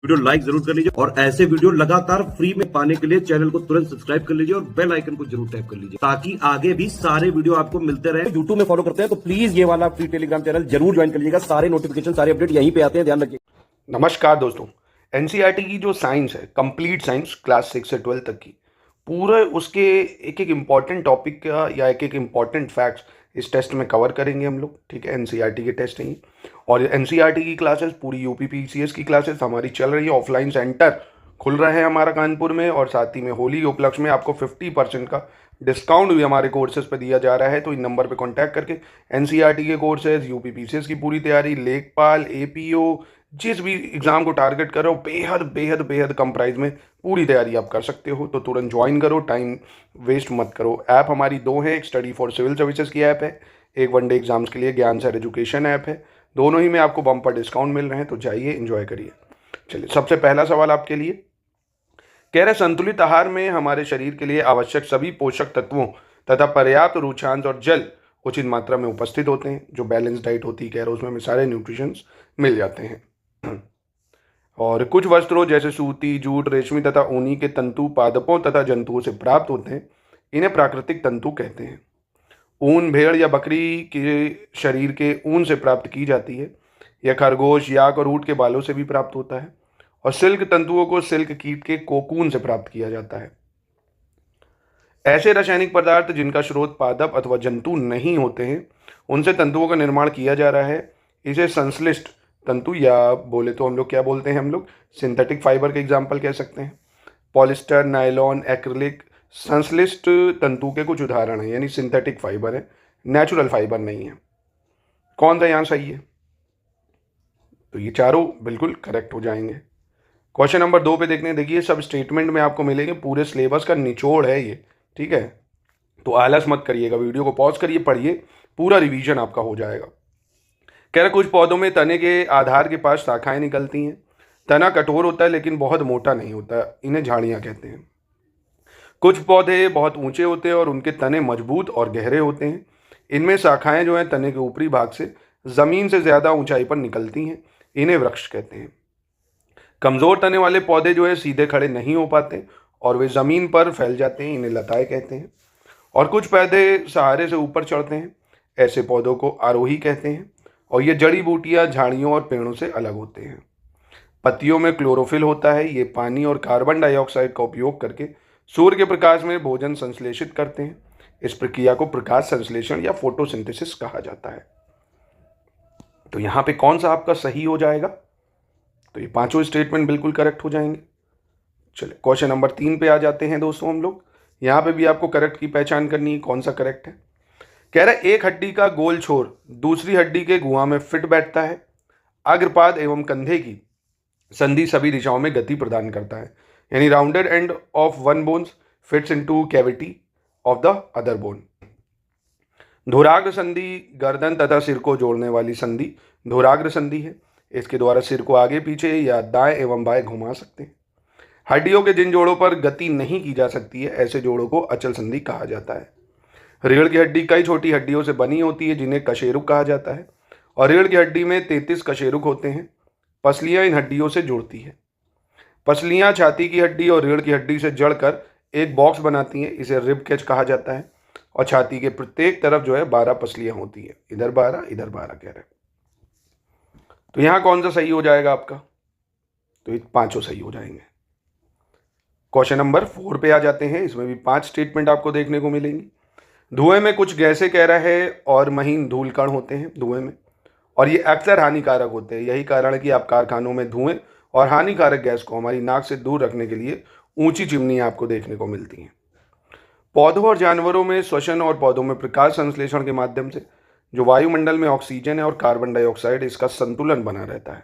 Video like जरूर कर लीजिए और ऐसे वीडियो लगातार फ्री में पाने के लिए चैनल को तुरंत सब्सक्राइब कर लीजिए और बेल आइकन को जरूर टैप कर लीजिए ताकि आगे भी सारे वीडियो आपको मिलते रहे। यूट्यूब में फॉलो करते हैं तो प्लीज ये वाला फ्री टेलीग्राम चैनल जरूर ज्वाइन कर लीजिएगा। सारे नोटिफिकेशन सारे अपडेट यहीं पे आते हैं, ध्यान रखिए। नमस्कार दोस्तों, एनसीईआरटी की जो साइंस है, कंप्लीट साइंस क्लास 6 से 12 तक की, पूरा उसके एक एक इम्पॉर्टेंट टॉपिक का या एक एक इम्पॉर्टेंट फैक्ट्स इस टेस्ट में कवर करेंगे हम लोग। ठीक है, एनसीईआरटी के टेस्ट हैं और एनसीईआरटी की क्लासेस पूरी यूपीपीसीएस की क्लासेस हमारी चल रही है। ऑफलाइन सेंटर खुल रहा है हमारा कानपुर में और साथ ही में होली के उपलक्ष्य में आपको 50% का डिस्काउंट भी हमारे कोर्सेज पे दिया जा रहा है। तो इन नंबर पे कांटेक्ट करके एनसीईआरटी के कोर्सेज, यूपीपीसीएस की पूरी तैयारी, लेखपाल, एपीओ, जिस भी एग्जाम को टारगेट कर रहे हो, बेहद बेहद बेहद कम प्राइस में पूरी तैयारी आप कर सकते हो। तो तुरंत ज्वाइन करो, टाइम वेस्ट मत करो। ऐप हमारी दो है, एक स्टडी फॉर सिविल सर्विसेज की ऐप है, एक वनडे एग्जाम्स के लिए ज्ञान सर एजुकेशन ऐप है। दोनों ही में आपको बम्पर डिस्काउंट मिल रहे हैं, तो जाइए एंजॉय करिए। चलिए, सबसे पहला सवाल आपके लिए कह रहे संतुलित आहार में हमारे शरीर के लिए आवश्यक सभी पोषक तत्वों तथा पर्याप्त रुचांश और जल उचित मात्रा में उपस्थित होते हैं। जो बैलेंस डाइट होती है, कह रहे उसमें हमें सारे न्यूट्रिशंस मिल जाते हैं। और कुछ वस्त्रों जैसे सूती, जूट, रेशमी तथा ऊनी के तंतु पादपों तथा जंतुओं से प्राप्त होते हैं। इन्हें प्राकृतिक तंतु कहते हैं। ऊन भेड़ या बकरी के शरीर के ऊन से प्राप्त की जाती है। यह खरगोश, याक और ऊँट के बालों से भी प्राप्त होता है। और सिल्क तंतुओं को सिल्क कीट के कोकून से प्राप्त किया जाता है। ऐसे रासायनिक पदार्थ जिनका स्रोत पादप अथवा जंतु नहीं होते हैं, उनसे तंतुओं का निर्माण किया जा रहा है। इसे संश्लिष्ट तंतु या बोले तो हम लोग क्या बोलते हैं, हम लोग सिंथेटिक फाइबर के एग्जाम्पल कह सकते हैं। पॉलिस्टर, नायलॉन, एक्रिलिक संश्लिष्ट तंतु के कुछ उदाहरण हैं, यानी सिंथेटिक फाइबर है, नेचुरल फाइबर नहीं है। कौन सा यहाँ सही है? तो ये चारों बिल्कुल करेक्ट हो जाएंगे। क्वेश्चन नंबर 2 पे देखने, देखिए सब स्टेटमेंट में आपको मिलेंगे, पूरे सिलेबस का निचोड़ है ये। ठीक है, तो आलस मत करिएगा, वीडियो को पॉज करिए, पढ़िए, पूरा रिवीजन आपका हो जाएगा। कह रहे कुछ पौधों में तने के आधार के पास शाखाएं निकलती हैं। तना कठोर होता है लेकिन बहुत मोटा नहीं होता, इन्हें झाड़ियाँ कहते हैं। कुछ पौधे बहुत ऊंचे होते हैं और उनके तने मजबूत और गहरे होते हैं। इनमें शाखाएं जो हैं तने के ऊपरी भाग से जमीन से ज़्यादा ऊंचाई पर निकलती हैं, इन्हें वृक्ष कहते हैं। कमज़ोर तने वाले पौधे जो है सीधे खड़े नहीं हो पाते और वे ज़मीन पर फैल जाते हैं, इन्हें लताएं कहते हैं। और कुछ पौधे सहारे से ऊपर चढ़ते हैं, ऐसे पौधों को आरोही कहते हैं। और ये जड़ी बूटियाँ झाड़ियों और पेड़ों से अलग होते हैं। पत्तियों में क्लोरोफिल होता है, ये पानी और कार्बन डाइऑक्साइड का उपयोग करके सूर्य के प्रकाश में भोजन संश्लेषित करते हैं। इस प्रक्रिया को प्रकाश संश्लेषण या फोटोसिंथेसिस कहा जाता है। तो यहाँ पे कौन सा आपका सही हो जाएगा? तो ये पांचों स्टेटमेंट बिल्कुल करेक्ट हो जाएंगे। चलिए क्वेश्चन नंबर 3 पे आ जाते हैं दोस्तों हम लोग। यहाँ पे भी आपको करेक्ट की पहचान करनी है, कौन सा करेक्ट है। कह रहा है एक हड्डी का गोल छोर दूसरी हड्डी के गुहा में फिट बैठता है। अग्रपाद एवं कंधे की संधि सभी दिशाओं में गति प्रदान करता है, यानी rounded end of one bones fits into cavity of the other bone. धुराग्र संधि गर्दन तथा सिर को जोड़ने वाली संधि धुराग्र संधि है। इसके द्वारा सिर को आगे पीछे या दाएं एवं बाएं घुमा सकते हैं। हड्डियों के जिन जोड़ों पर गति नहीं की जा सकती है, ऐसे जोड़ों को अचल संधि कहा जाता है। रीढ़ की हड्डी कई छोटी हड्डियों से बनी होती है, जिन्हें कशेरुक कहा जाता है। और रीढ़ की हड्डी में 33 कशेरुक होते हैं। पसलियां इन हड्डियों से जुड़ती है। पसलियां छाती की हड्डी और रीढ़ की हड्डी से जड़कर एक बॉक्स बनाती हैं, इसे रिब केज कहा जाता है। और छाती के प्रत्येक तरफ जो है 12 पसलियां होती है, इधर 12 इधर 12 कह रहे हैं। तो यहाँ कौन सा सही हो जाएगा आपका? तो ये पांचों सही हो जाएंगे। क्वेश्चन नंबर 4 पे आ जाते हैं। इसमें भी 5 स्टेटमेंट आपको देखने को मिलेंगी। धुएं में कुछ गैसें कह रहा है और महीन धूल कण होते हैं धुएं में, और ये अक्सर हानिकारक होते हैं। यही कारण है कि आप कारखानों में धुएं और हानिकारक गैस को हमारी नाक से दूर रखने के लिए ऊंची चिमनी आपको देखने को मिलती हैं। पौधों और जानवरों में श्वसन और पौधों में प्रकाश संश्लेषण के माध्यम से जो वायुमंडल में ऑक्सीजन है और कार्बन डाइऑक्साइड, इसका संतुलन बना रहता है।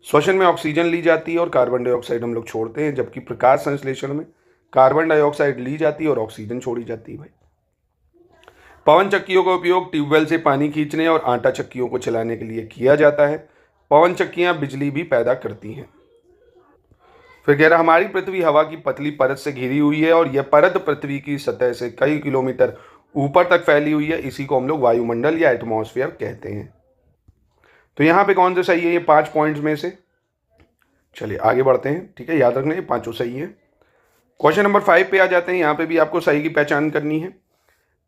श्वसन में ऑक्सीजन ली जाती है और कार्बन डाइऑक्साइड हम लोग छोड़ते हैं, जबकि प्रकाश संश्लेषण में कार्बन डाइऑक्साइड ली जाती है और ऑक्सीजन छोड़ी जाती है। भाई, पवन चक्कियों का उपयोग ट्यूबवेल से पानी खींचने और आटा चक्कियों को चलाने के लिए किया जाता है। पवन चक्कियां बिजली भी पैदा करती हैं। फिर कह रहा हमारी पृथ्वी हवा की पतली परत से घिरी हुई है और यह परत पृथ्वी की सतह से कई किलोमीटर ऊपर तक फैली हुई है। इसी को हम लोग वायुमंडल या एटमॉस्फेयर कहते हैं। तो यहाँ पे कौन सा सही है ये 5 पॉइंट्स में से? चलिए आगे बढ़ते हैं, ठीक है, याद रखना ये पांचों सही है। क्वेश्चन नंबर 5 पे आ जाते हैं। यहाँ पे भी आपको सही की पहचान करनी है।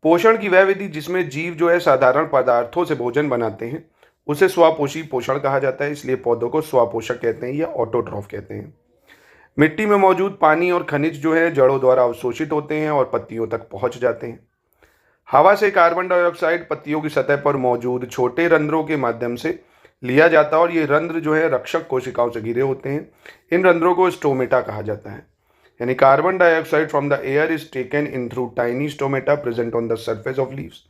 पोषण की वह विधि जिसमें जीव जो है साधारण पदार्थों से भोजन बनाते हैं उसे स्वपोषी पोषण कहा जाता है, इसलिए पौधों को स्वपोषक कहते हैं या ऑटोट्रॉफ कहते हैं। मिट्टी में मौजूद पानी और खनिज जो है जड़ों द्वारा अवशोषित होते हैं और पत्तियों तक पहुंच जाते हैं। हवा से कार्बन डाइऑक्साइड पत्तियों की सतह पर मौजूद छोटे रंध्रों के माध्यम से लिया जाता है और ये रंध्र जो है रक्षक कोशिकाओं से घिरे होते हैं। इन रंध्रों को स्टोमेटा कहा जाता है। यानी carbon dioxide from the air is taken in through tiny stomata present on the surface of leaves.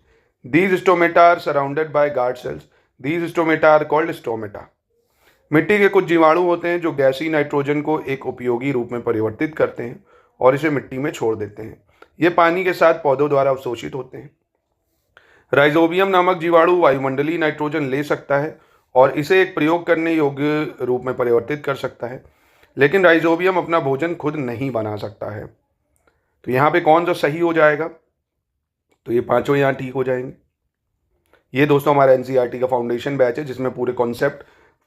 These stomata are surrounded by guard cells. These stomata are called stomata. मिट्टी के कुछ जीवाणु होते हैं जो गैसीय नाइट्रोजन को एक उपयोगी रूप में परिवर्तित करते हैं और इसे मिट्टी में छोड़ देते हैं। ये पानी के साथ पौधों द्वारा अवशोषित होते हैं। राइजोबियम नामक जीवाणु वायुमंडलीय नाइट्रोजन ले सकता है और इसे एक प्रयोग करने योग्य रूप में परिवर्तित कर सकता है, लेकिन राइजोबियम अपना भोजन खुद नहीं बना सकता है। तो यहाँ पे कौन सा सही हो जाएगा? तो ये पांचों यहाँ ठीक हो जाएंगे। ये दोस्तों हमारा एनसीईआरटी का फाउंडेशन बैच है जिसमें पूरे कॉन्सेप्ट,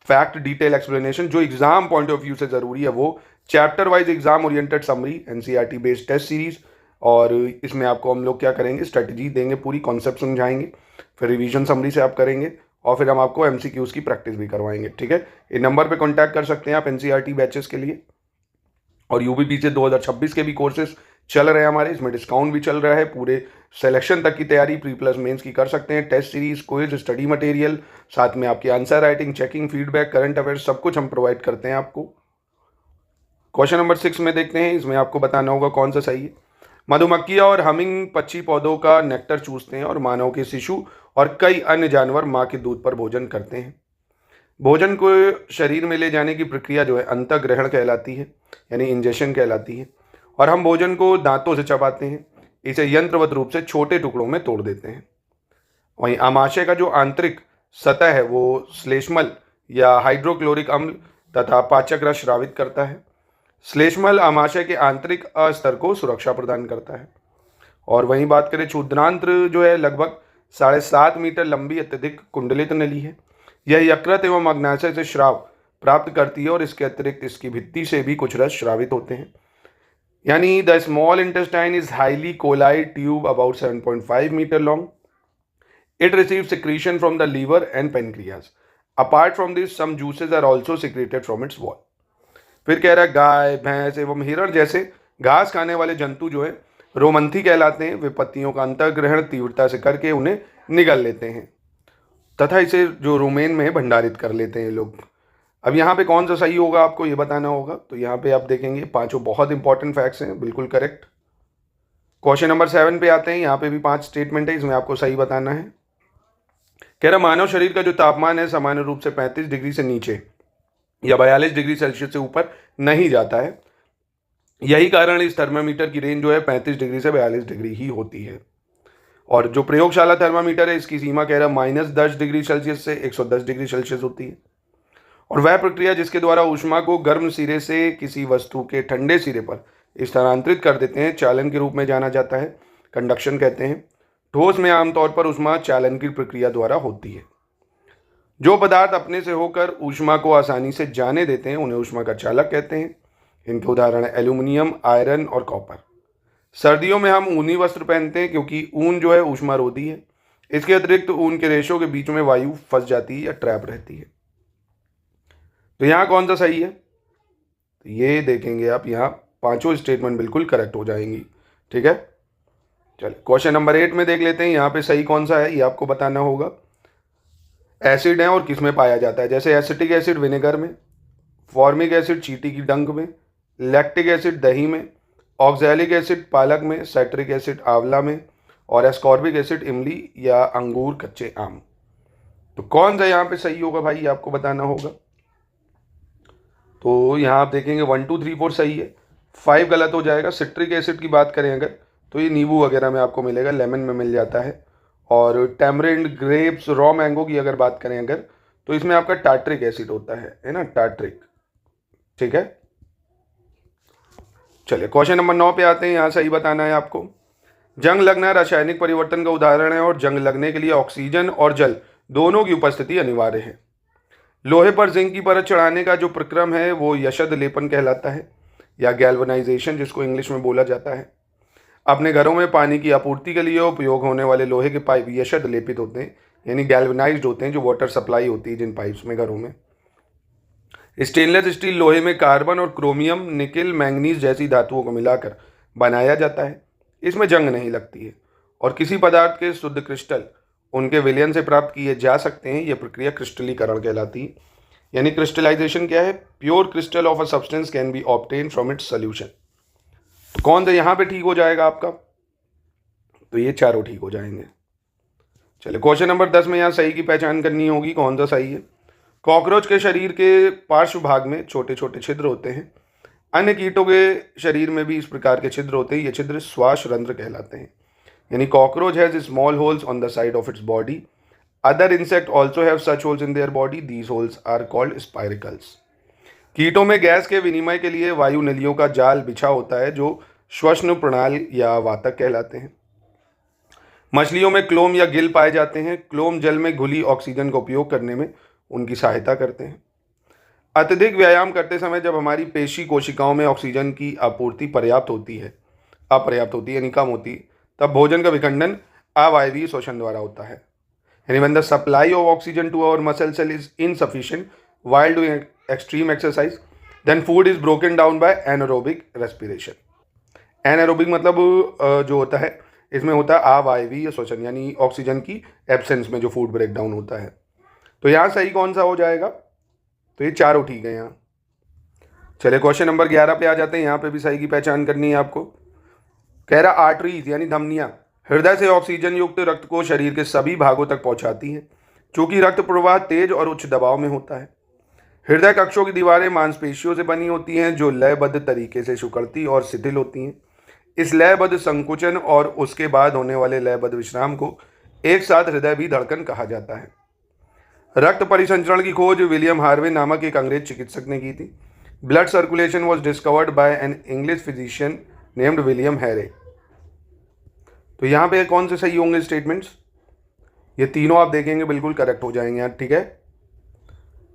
फैक्ट, डिटेल एक्सप्लेनेशन जो एग्जाम पॉइंट ऑफ व्यू से जरूरी है वो chapter wise exam oriented summary NCERT based test series, और इसमें आपको हम लोग क्या करेंगे, स्ट्रेटजी देंगे, पूरी कॉन्सेप्ट समझाएंगे, फिर रिवीजन समरी से आप करेंगे और फिर हम आपको एमसीक्यूज की प्रैक्टिस भी करवाएंगे। ठीक है, इन नंबर पे कांटेक्ट कर सकते हैं आप एनसीईआरटी बैचेस के लिए। और यूबीपी से 2026 के भी कोर्सेज चल रहे हैं हमारे, इसमें डिस्काउंट भी चल रहा है। पूरे सिलेक्शन तक की तैयारी प्री प्लस मेंस की कर सकते हैं। Test series, quiz, study material, साथ में आपकी answer writing, checking, feedback, current affairs सब कुछ हम प्रोवाइड करते हैं आपको। क्वेश्चन नंबर 6 में देखते हैं, इसमें आपको बताना होगा कौन सा सही है। मधुमक्खियां और हमिंग पक्षी पौधों का नेक्टर चूसते हैं और मानव के शिशु और कई अन्य जानवर माँ के दूध पर भोजन करते हैं। भोजन को शरीर में ले जाने की प्रक्रिया जो है अंतःग्रहण कहलाती है, यानी इंजेशन कहलाती है, और हम भोजन को दांतों से चबाते हैं, इसे यंत्रवत रूप से छोटे टुकड़ों में तोड़ देते हैं। वहीं आमाशय का जो आंतरिक सतह है वो श्लेष्मल या हाइड्रोक्लोरिक अम्ल तथा पाचक रस स्रावित करता है। श्लेष्मल आमाशय के आंतरिक अस्तर को सुरक्षा प्रदान करता है। और वहीं बात करें क्षुद्रांत्र जो है लगभग 7.5 मीटर लंबी अत्यधिक कुंडलित नली है। यह यकृत एवं अग्नाशय से श्राव प्राप्त करती है और इसके अतिरिक्त इसकी भित्ति से भी कुछ रस श्रावित होते हैं। यानी the small intestine is highly coiled tube about 7.5 metre long. It receives secretion from the liver and pancreas. Apart from this, some juices are also secreted from its wall. फिर कह रहा है गाय, भैंस एवं हिरण जैसे घास खाने वाले जंतु जो है रोमंथी कहलाते हैं। वे पत्तियों का अंतर्ग्रहण तीव्रता से करके उन्हें निगल लेते हैं तथा इसे जो रुमेन में भंडारित कर लेते हैं लोग। अब यहाँ पे कौन सा सही होगा आपको ये बताना होगा। तो यहाँ पे आप देखेंगे पांचों बहुत इंपॉर्टेंट फैक्ट्स हैं, बिल्कुल करेक्ट। क्वेश्चन नंबर 7 पे आते हैं। यहाँ पे भी 5 स्टेटमेंट है, इसमें आपको सही बताना है। कह रहा मानव शरीर का जो तापमान है सामान्य रूप से 35 डिग्री से नीचे या 42 डिग्री सेल्सियस से ऊपर नहीं जाता है। यही कारण इस थर्मामीटर की रेंज जो है 35 डिग्री से 42 डिग्री ही होती है। और जो प्रयोगशाला थर्मामीटर है इसकी सीमा कह रहा -10 डिग्री सेल्सियस से 110 डिग्री सेल्सियस होती है। और वह प्रक्रिया जिसके द्वारा ऊष्मा को गर्म सिरे से किसी वस्तु के ठंडे सिरे पर स्थानांतरित कर देते हैं चालन के रूप में जाना जाता है, कंडक्शन कहते हैं। ठोस में आमतौर पर ऊष्मा चालन की प्रक्रिया द्वारा होती है। जो पदार्थ अपने से होकर ऊष्मा को आसानी से जाने देते हैं उन्हें ऊष्मा का चालक कहते हैं। इनके उदाहरण है एल्यूमिनियम, आयरन और कॉपर। सर्दियों में हम ऊनी वस्त्र पहनते हैं क्योंकि ऊन जो है ऊष्मारोधी है। इसके अतिरिक्त ऊन के रेशों के बीच में वायु फंस जाती है या ट्रैप रहती है। तो यहाँ कौन सा सही है? तो ये देखेंगे आप, यहाँ पांचों स्टेटमेंट बिल्कुल करेक्ट हो जाएंगी। ठीक है, चलिए क्वेश्चन नंबर 8 में देख लेते हैं। यहाँ पे सही कौन सा है ये आपको बताना होगा। एसिड है और किस में पाया जाता है, जैसे एसिटिक एसिड विनेगर में, फॉर्मिक एसिड चींटी की डंक में, लैक्टिक एसिड दही में, ऑक्सैलिक एसिड पालक में, साइट्रिक एसिड आंवला में और एस्कॉर्बिक एसिड इमली या अंगूर कच्चे आम। तो कौन सा यहाँ पे सही होगा भाई ये आपको बताना होगा। तो यहाँ आप देखेंगे 1 2 3 4 सही है, 5 गलत हो जाएगा। सिट्रिक एसिड की बात करें अगर तो ये नींबू वगैरह में आपको मिलेगा, लेमन में मिल जाता है। और टैमरिंड, ग्रेप्स, रॉ मैंगो की अगर बात करें अगर तो इसमें आपका टार्ट्रिक एसिड होता है ना, टार्ट्रिक। ठीक है, चलिए क्वेश्चन नंबर 9 पे आते हैं। यहाँ सही बताना है आपको। जंग लगना रासायनिक परिवर्तन का उदाहरण है और जंग लगने के लिए ऑक्सीजन और जल दोनों की उपस्थिति अनिवार्य है। लोहे पर जिंक की परत चढ़ाने का जो प्रक्रम है वो यशद लेपन कहलाता है, या गैल्वनाइजेशन जिसको इंग्लिश में बोला जाता है। अपने घरों में पानी की आपूर्ति के लिए उपयोग होने वाले लोहे के पाइप यशद लेपित होते हैं, यानी गैल्वनाइज्ड होते हैं, जो वाटर सप्लाई होती है जिन पाइप्स में घरों में। स्टेनलेस स्टील लोहे में कार्बन और क्रोमियम, निकेल, मैंगनीज जैसी धातुओं को मिलाकर बनाया जाता है। इसमें जंग नहीं लगती है और किसी पदार्थ के शुद्ध क्रिस्टल उनके विलयन से प्राप्त किए जा सकते हैं। यह प्रक्रिया क्रिस्टलीकरण कहलाती है। यानी क्रिस्टलाइजेशन क्या है? Pure crystal of a substance can be obtain from its solution. तो कौन सा यहाँ पे ठीक हो जाएगा आपका? तो ये चारों ठीक हो जाएंगे। चलिए क्वेश्चन नंबर 10 में यहाँ सही की पहचान करनी होगी, कौन सा सही है। कॉकरोच के शरीर के पार्श्व भाग में छोटे छोटे छिद्र होते हैं। अन्य कीटों के शरीर में भी इस प्रकार के छिद्र होते हैं। ये छिद्र श्वास रंध्र कहलाते हैं। यानी cockroach has small holes on the side of its body. Other insect also have such holes in their body. These holes are called spiracles. कीटों में गैस के विनिमय के लिए वायु नलियों का जाल बिछा होता है, जो श्वसन प्रणाल या वातक कहलाते हैं। मछलियों में क्लोम या गिल पाए जाते हैं। क्लोम जल में घुली ऑक्सीजन का उपयोग करने में उनकी सहायता करते हैं। अत्यधिक व्यायाम करते समय जब हमारी पेशी कोशिकाओं में ऑक्सीजन की आपूर्ति अपर्याप्त होती है यानी कम होती है, तब भोजन का विखंडन अवायवीय शोषण द्वारा होता है। यानी when the supply of oxygen to our muscle cell is insufficient while doing extreme exercise, then food is broken down by anaerobic respiration. Anaerobic मतलब जो होता है, इसमें होता है अवायवीय शोषण, यानी ऑक्सीजन की एब्सेंस में जो फूड ब्रेक डाउन होता है। तो यहाँ सही कौन सा हो जाएगा? तो ये चारों ठीक है यहाँ। चलिए क्वेश्चन नंबर 11 पे आ जाते हैं। यहाँ पे भी सही की पहचान करनी है आपको। कह रहा आर्टरीज यानी धमनियाँ हृदय से ऑक्सीजन युक्त रक्त को शरीर के सभी भागों तक पहुँचाती हैं। चूँकि रक्त प्रवाह तेज और उच्च दबाव में होता है। हृदय कक्षों की दीवारें मांसपेशियों से बनी होती हैं, जो लयबद्ध तरीके से सिकुड़ती और शिथिल होती हैं। इस लयबद्ध संकुचन और उसके बाद होने वाले लयबद्ध विश्राम को एक साथ हृदय भी धड़कन कहा जाता है। रक्त परिसंचरण की खोज विलियम हार्वे नामक एक अंग्रेज चिकित्सक ने की थी। Blood circulation was discovered by an English physician named William Harvey. तो यहाँ पे कौन से सही होंगे स्टेटमेंट्स? ये तीनों आप देखेंगे बिल्कुल करेक्ट हो जाएंगे यहाँ, ठीक है।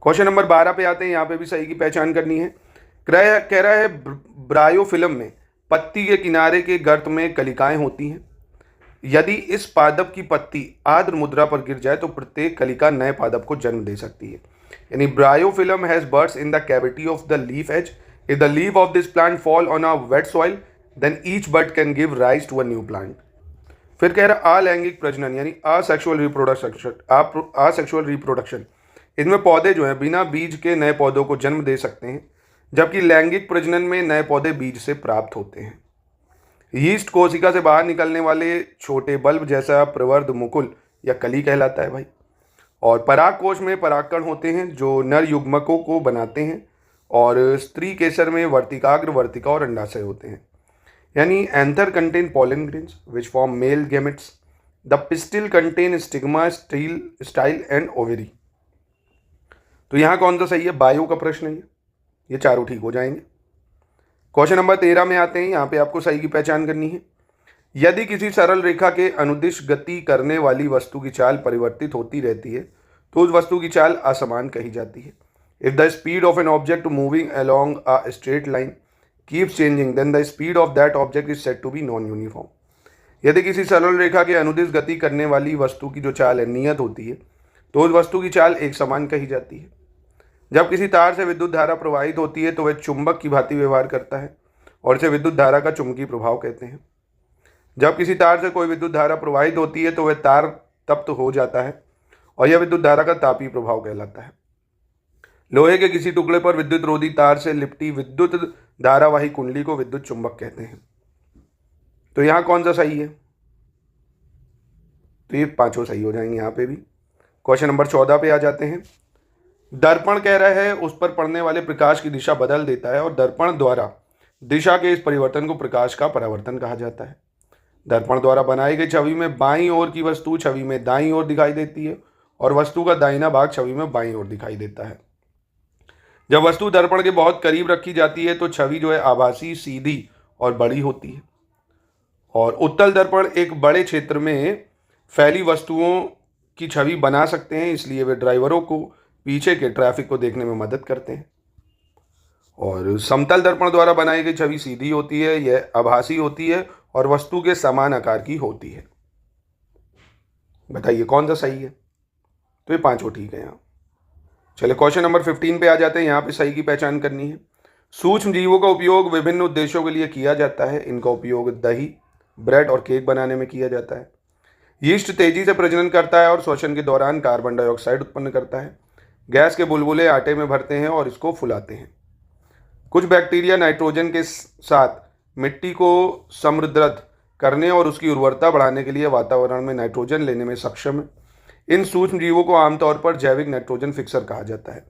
क्वेश्चन नंबर 12 पे आते हैं। यहाँ पे भी सही की पहचान करनी है। कह रहा है ब्रायोफिल्म में पत्ती के किनारे के गर्त में कलिकाएं होती हैं। यदि इस पादप की पत्ती आर्द्र मुद्रा पर गिर जाए तो प्रत्येक कलिका नए पादप को जन्म दे सकती है। यानी Bryophyllum has buds in the cavity of the leaf edge. If the leaf of this plant fall on a wet soil, then each bud can give rise to a new plant. फिर कह रहा अलैंगिक प्रजनन यानी asexual reproduction. इनमें पौधे जो हैं बिना बीज के नए पौधों को जन्म दे सकते हैं, जबकि लैंगिक प्रजनन में नए पौधे बीज से प्राप्त होते हैं। यीस्ट कोशिका से बाहर निकलने वाले छोटे बल्ब जैसा प्रवर्ध मुकुल या कली कहलाता है भाई। और पराग कोश में परागकण होते हैं जो नर युग्मकों को बनाते हैं, और स्त्री केसर में वर्तिकाग्र, वर्तिका और अंडाशय होते हैं। यानी anther contain pollen grains which form male gametes. The pistil contain stigma, style and ovary. तो यहाँ कौन सा सही है? बायो का प्रश्न है ये चारों ठीक हो जाएंगे। क्वेश्चन नंबर 13 में आते हैं। यहाँ पे आपको सही की पहचान करनी है। यदि किसी सरल रेखा के अनुदिश गति करने वाली वस्तु की चाल परिवर्तित होती रहती है तो उस वस्तु की चाल असमान कही जाती है। If the speed of an object moving along a straight line keeps changing, then the speed of that object is said to be non uniform. यदि किसी सरल रेखा के अनुदिश गति करने वाली वस्तु की जो चाल है नियत होती है तो उस वस्तु की चाल एक समान कही जाती है। जब किसी तार से विद्युत धारा प्रवाहित होती है तो वह चुंबक की भांति व्यवहार करता है और इसे विद्युत धारा का चुंबकीय प्रभाव कहते हैं। जब किसी तार से कोई विद्युत धारा प्रवाहित होती है तो वह तार तप्त हो जाता है और यह विद्युत धारा का तापीय प्रभाव कहलाता है। लोहे के किसी टुकड़े पर विद्युत रोधी तार से लिपटी विद्युत धारावाही कुंडली को विद्युत चुंबक कहते हैं। तो यहाँ कौन सा सही है? तो ये पांचों सही हो जाएंगे यहाँ पे भी। क्वेश्चन नंबर 14 पे आ जाते हैं। दर्पण कह रहा है उस पर पड़ने वाले प्रकाश की दिशा बदल देता है और दर्पण द्वारा दिशा के इस परिवर्तन को प्रकाश का परावर्तन कहा जाता है। दर्पण द्वारा बनाई गई छवि में बाईं ओर की वस्तु छवि में दाईं ओर दिखाई देती है और वस्तु का दाहिना भाग छवि में बाईं ओर दिखाई देता है। जब वस्तु दर्पण के बहुत करीब रखी जाती है तो छवि जो है आभासी, सीधी और बड़ी होती है। और उत्तल दर्पण एक बड़े क्षेत्र में फैली वस्तुओं की छवि बना सकते हैं, इसलिए वे ड्राइवरों को पीछे के ट्रैफिक को देखने में मदद करते हैं। और समतल दर्पण द्वारा बनाई गई छवि सीधी होती है, यह आभासी होती है और वस्तु के समान आकार की होती है। बताइए कौन सा सही है? तो ये पांचों ठीक है यहाँ। चलिए क्वेश्चन नंबर 15 पे आ जाते हैं। यहाँ पे सही की पहचान करनी है। सूक्ष्म जीवों का उपयोग विभिन्न उद्देश्यों के लिए किया जाता है। इनका उपयोग दही, ब्रेड और केक बनाने में किया जाता है। यीस्ट तेजी से प्रजनन करता है और श्वसन के दौरान कार्बन डाइऑक्साइड उत्पन्न करता है। गैस के बुलबुले आटे में भरते हैं और इसको फुलाते हैं। कुछ बैक्टीरिया नाइट्रोजन के साथ मिट्टी को समृद्ध करने और उसकी उर्वरता बढ़ाने के लिए वातावरण में नाइट्रोजन लेने में सक्षम है। इन सूक्ष्म जीवों को आमतौर पर जैविक नाइट्रोजन फिक्सर कहा जाता है।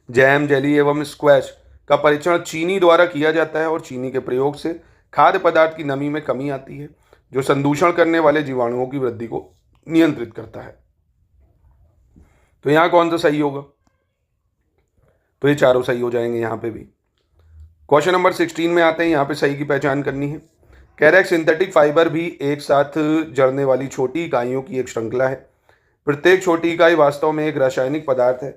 जैम, जेली एवं स्क्वैश का परीक्षण चीनी द्वारा किया जाता है और चीनी के प्रयोग से खाद्य पदार्थ की नमी में कमी आती है, जो संदूषण करने वाले जीवाणुओं की वृद्धि को नियंत्रित करता है। तो यहां कौन सा सही होगा? तो ये चारों सही हो जाएंगे यहाँ पे भी। क्वेश्चन नंबर 16 में आते हैं। यहाँ पे सही की पहचान करनी है। कह रहा है सिंथेटिक फाइबर भी एक साथ जड़ने वाली छोटी इकाइयों की एक श्रृंखला है। प्रत्येक छोटी इकाई वास्तव में एक रासायनिक पदार्थ है।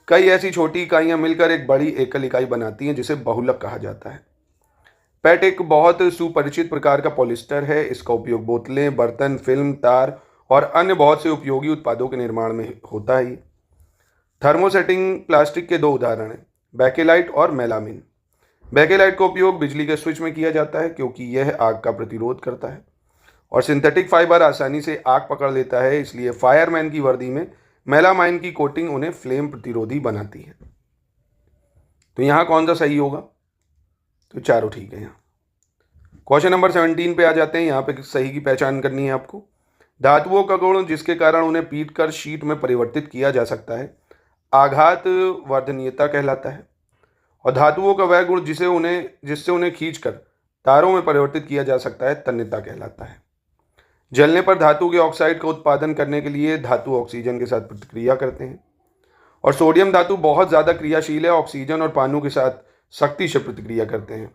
कई ऐसी छोटी इकाइयां मिलकर एक बड़ी एकल इकाई बनाती हैं, जिसे बहुलक कहा जाता है। पेट एक बहुत सुपरिचित प्रकार का पॉलिस्टर है। इसका उपयोग बोतलें, बर्तन, फिल्म, तार और अन्य बहुत से उपयोगी उत्पादों के निर्माण में होता है। थर्मोसेटिंग प्लास्टिक के दो उदाहरण हैं, बेकेलाइट और मेलामिन। बेकेलाइट का उपयोग बिजली के स्विच में किया जाता है क्योंकि यह आग का प्रतिरोध करता है, और सिंथेटिक फाइबर आसानी से आग पकड़ लेता है, इसलिए फायरमैन की वर्दी में मेलामाइन की कोटिंग उन्हें फ्लेम प्रतिरोधी बनाती है। तो यहाँ कौन सा सही होगा? तो चारों ठीक है यहाँ। क्वेश्चन नंबर 17 पे आ जाते हैं। यहाँ पे सही की पहचान करनी है आपको। धातुओं का गुण जिसके कारण उन्हें पीट कर शीट में परिवर्तित किया जा सकता है, आघात वर्धनीयता कहलाता है। और धातुओं का वह गुण जिससे उन्हें खींचकर तारों में परिवर्तित किया जा सकता है, तन्यता कहलाता है। जलने पर धातु के ऑक्साइड का उत्पादन करने के लिए धातु ऑक्सीजन के साथ प्रतिक्रिया करते हैं, और सोडियम धातु बहुत ज़्यादा क्रियाशील है, ऑक्सीजन और पानी के साथ सख्ती से प्रतिक्रिया करते हैं।